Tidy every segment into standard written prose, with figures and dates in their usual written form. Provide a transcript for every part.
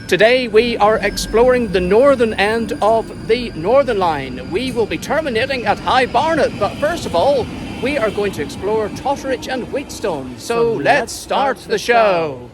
Today we are exploring the northern end of the Northern Line. We will be terminating at High Barnet, but first of all, we are going to explore Totteridge and Whetstone. So let's start the show.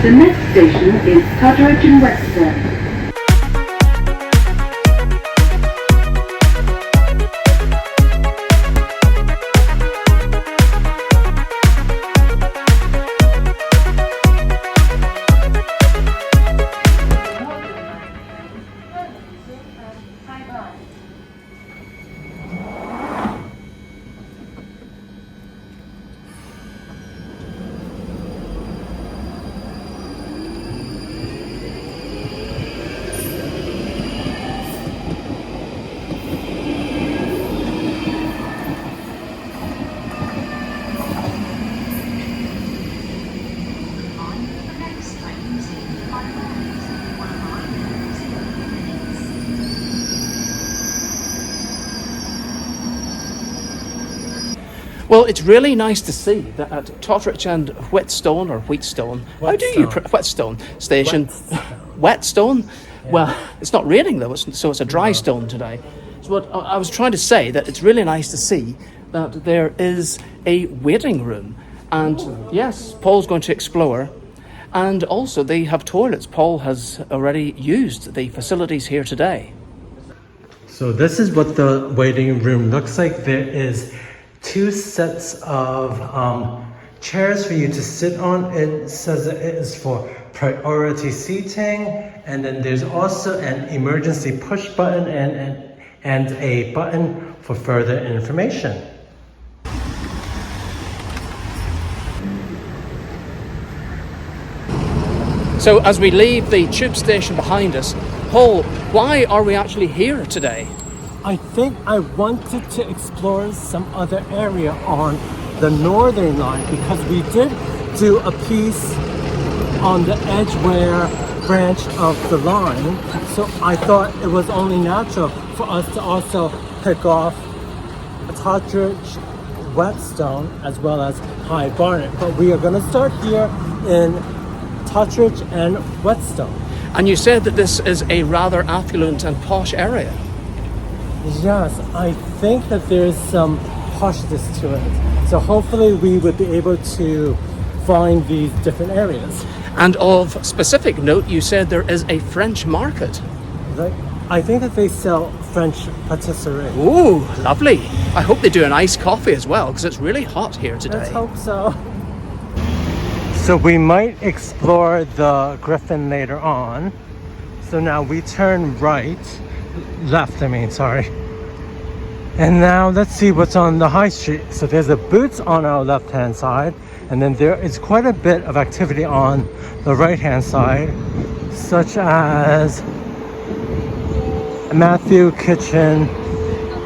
The next station is Totteridge and Whetstone. Well, it's really nice to see that at Totteridge and Whetstone, or Wheatstone, how do you Whetstone station, Whetstone. Yeah. Well, it's not raining though, so it's a dry stone today. So what I was trying to say, that it's really nice to see that there is a waiting room, and yes, Paul's going to explore, and also they have toilets. Paul has already used the facilities here today. So this is what the waiting room looks like. There is 2 sets of chairs for you to sit on. It says that it is for priority seating, and then there's also an emergency push button and a button for further information. So as we leave the tube station behind us, Paul, why are we actually here today? I think I wanted to explore some other area on the Northern Line because we did do a piece on the Edgware branch of the line. So I thought it was only natural for us to also pick off Totteridge, Whetstone, as well as High Barnet. But we are going to start here in Totteridge and Whetstone. And you said that this is a rather affluent and posh area. Yes, I think that there's some poshness to it. So hopefully we would be able to find these different areas. And of specific note, you said there is a French market. Right. I think that they sell French patisserie. Ooh, lovely. I hope they do an iced coffee as well, because it's really hot here today. Let's hope so. So we might explore the Griffin later on. So now we turn left, sorry. And now let's see what's on the high street. So there's a Boots on our left hand side, and then there is quite a bit of activity on the right hand side, such as Matthew Kitchen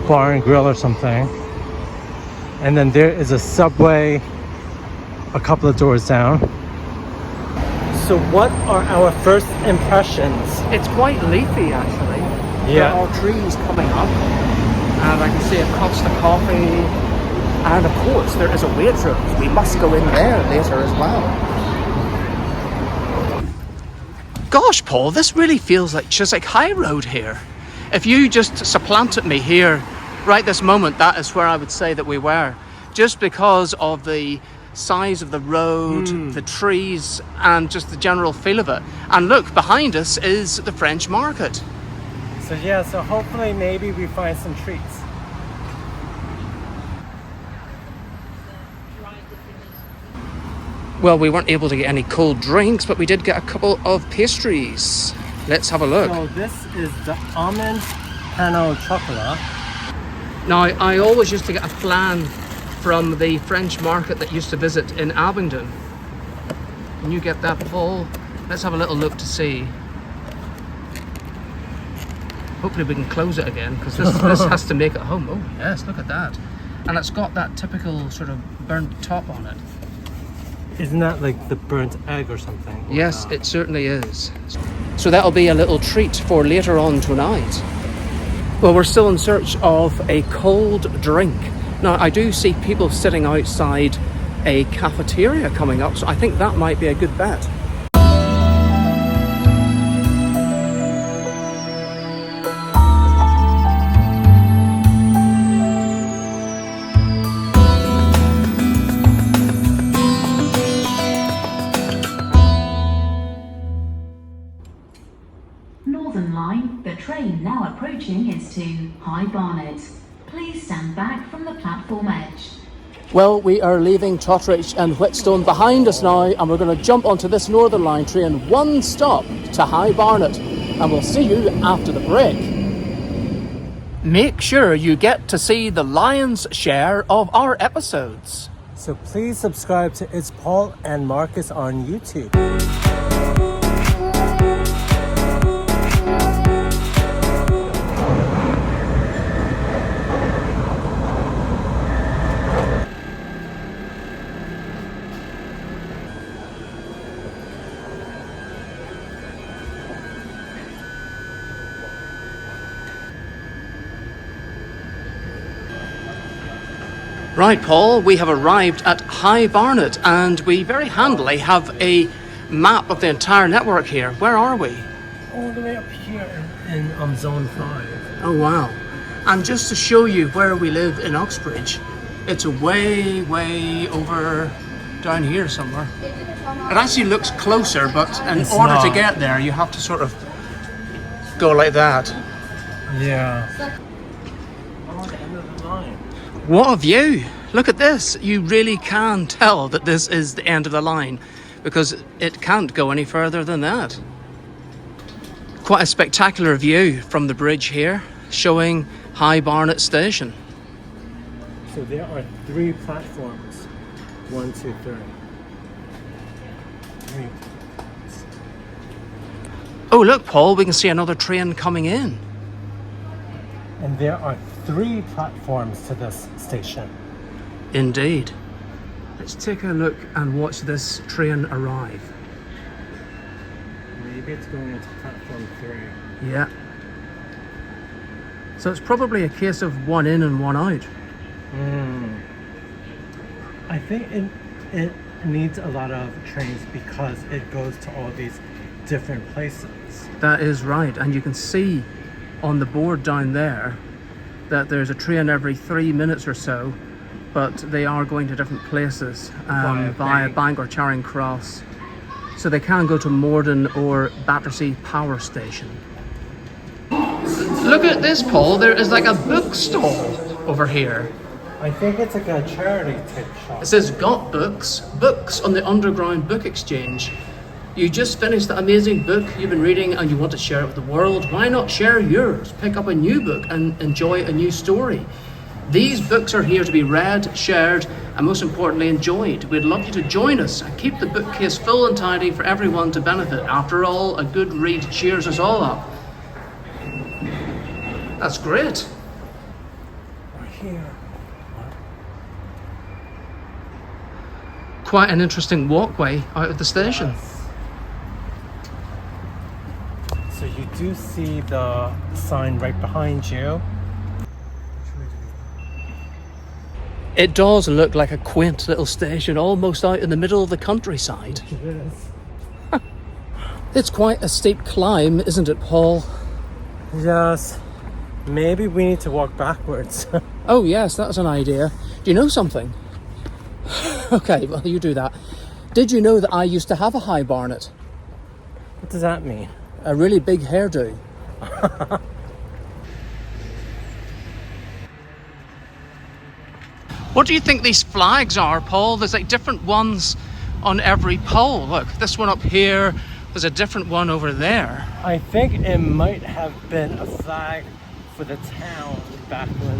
Bar and Grill or something. And then there is a Subway a couple of doors down. So what are our first impressions? It's quite leafy, actually. Yeah. There are trees coming up, and I can see a Costa Coffee, and of course there is a Waitrose. We must go in there later as well. Gosh, Paul, this really feels like Chiswick High Road here. If you just supplanted me here right this moment, that is where I would say that we were, just because of the size of the road, the trees, and just the general feel of it. And look, behind us is the French market. So yeah, so hopefully maybe we find some treats. Well, we weren't able to get any cold drinks, but we did get a couple of pastries. Let's have a look. So this is the almond panau chocolate. Now, I always used to get a flan from the French market that used to visit in Abingdon. Can you get that, Paul? Let's have a little look to see. Hopefully we can close it again, because this has to make it home. Oh yes, look at that. And it's got that typical sort of burnt top on it. Isn't that like the burnt egg or something? Yes, it certainly is. So that'll be a little treat for later on tonight. Well, we're still in search of a cold drink. Now, I do see people sitting outside a cafeteria coming up, so I think that might be a good bet. Northern Line, the train now approaching is to High Barnet. Please stand back from the platform edge. Well, we are leaving Totteridge and Whetstone behind us now, and we're going to jump onto this Northern Line train, one stop to High Barnet, and we'll see you after the break. Make sure you get to see the lion's share of our episodes. So please subscribe to It's Paul and Marcus on YouTube. Right, Paul, we have arrived at High Barnet, and we very handily have a map of the entire network here. Where are we? All the way up here in Zone 5. Oh, wow. And just to show you where we live in Uxbridge, it's way, way over down here somewhere. It actually looks closer, but in order to get there, you have to sort of go like that. Yeah. Oh, the end of the line. What a view! Look at this. You really can tell that this is the end of the line, because it can't go any further than that. Quite a spectacular view from the bridge here, showing High Barnet Station. So there are 3 platforms. 1, 2, 3. 3. Oh, look, Paul, we can see another train coming in. And there are 3 platforms to this station. Indeed. Let's take a look and watch this train arrive. Maybe it's going into platform 3. Yeah. So it's probably a case of one in and one out. I think it needs a lot of trains because it goes to all these different places. That is right, and you can see on the board down there that there's a train every 3 minutes or so, but they are going to different places via Bank or Charing Cross. So they can go to Morden or Battersea Power Station. Look at this, Paul. There is like a bookstall over here. I think it's like a charity type shop. It says, got books? Books on the underground book exchange. You just finished that amazing book you've been reading and you want to share it with the world. Why not share yours? Pick up a new book and enjoy a new story. These books are here to be read, shared, and most importantly enjoyed. We'd love you to join us and keep the bookcase full and tidy for everyone to benefit. After all, a good read cheers us all up. That's great. We're here. Quite an interesting walkway out of the station. Yes. So you do see the sign right behind you. It does look like a quaint little station, almost out in the middle of the countryside. It is. It's quite a steep climb, isn't it, Paul? Yes. Maybe we need to walk backwards. Oh yes, that's an idea. Do you know something? Okay, well you do that. Did you know that I used to have a High Barnet? What does that mean? A really big hairdo. What do you think these flags are, Paul? There's like different ones on every pole. Look, this one up here, there's a different one over there. I think it might have been a flag for the town back when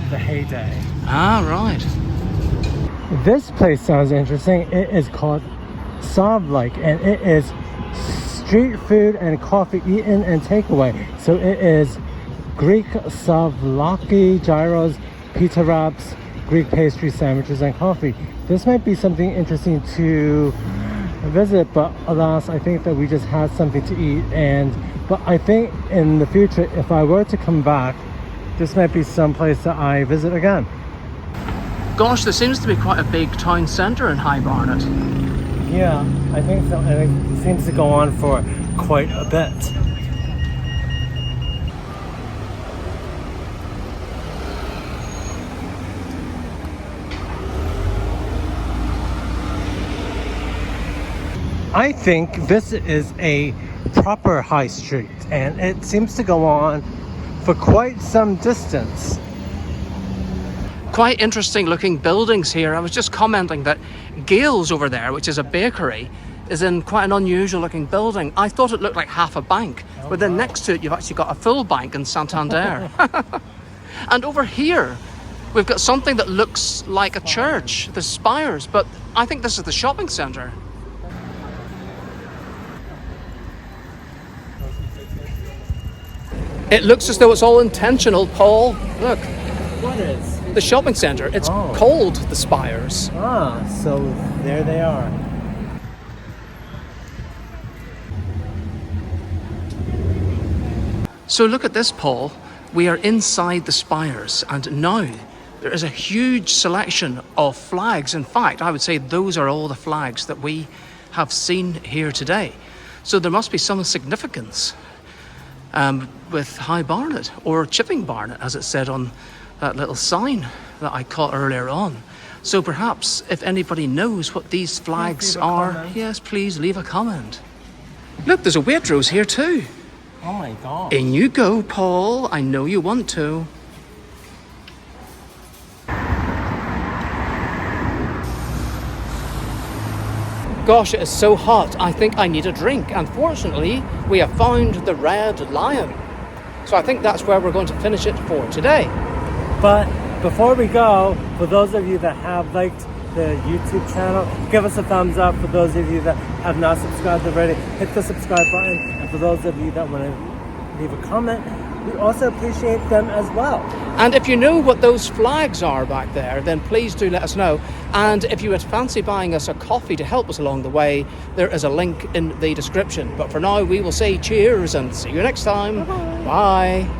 the heyday. Ah, right. This place sounds interesting. It is called SEUBi, and it is street food and coffee eaten and takeaway. So it is Greek souvlaki, gyros, pizza wraps, Greek pastry, sandwiches, and coffee. This might be something interesting to visit, but alas, I think that we just had something to eat. But I think in the future, if I were to come back, this might be some place that I visit again. Gosh, there seems to be quite a big town centre in High Barnet. Yeah, I think so, and it seems to go on for quite a bit. I think this is a proper high street, and it seems to go on for quite some distance. Quite interesting looking buildings here. I was just commenting that Gale's over there, which is a bakery, is in quite an unusual looking building. I thought it looked like half a bank, but then next to it you've actually got a full bank in Santander. And over here we've got something that looks like a church, the spires, but I think this is the shopping centre. It looks as though it's all intentional, Paul. Look. What is? The shopping centre. It's called the Spires. Ah, so there they are. So look at this, Paul. We are inside the Spires, and now there is a huge selection of flags. In fact, I would say those are all the flags that we have seen here today. So there must be some significance with High Barnet, or Chipping Barnet, as it said on that little sign that I caught earlier on. So perhaps if anybody knows what these flags are, yes, please leave a comment. Look, there's a Waitrose here too. Oh my god. In you go, Paul. I know you want to. Gosh, it is so hot. I think I need a drink. Unfortunately, we have found the Red Lion. So I think that's where we're going to finish it for today. But before we go, for those of you that have liked the YouTube channel, give us a thumbs up. For those of you that have not subscribed already, hit the subscribe button. And for those of you that want to leave a comment, we also appreciate them as well. And if you know what those flags are back there, then please do let us know. And if you would fancy buying us a coffee to help us along the way, there is a link in the description. But for now, we will say cheers and see you next time. Bye. Bye.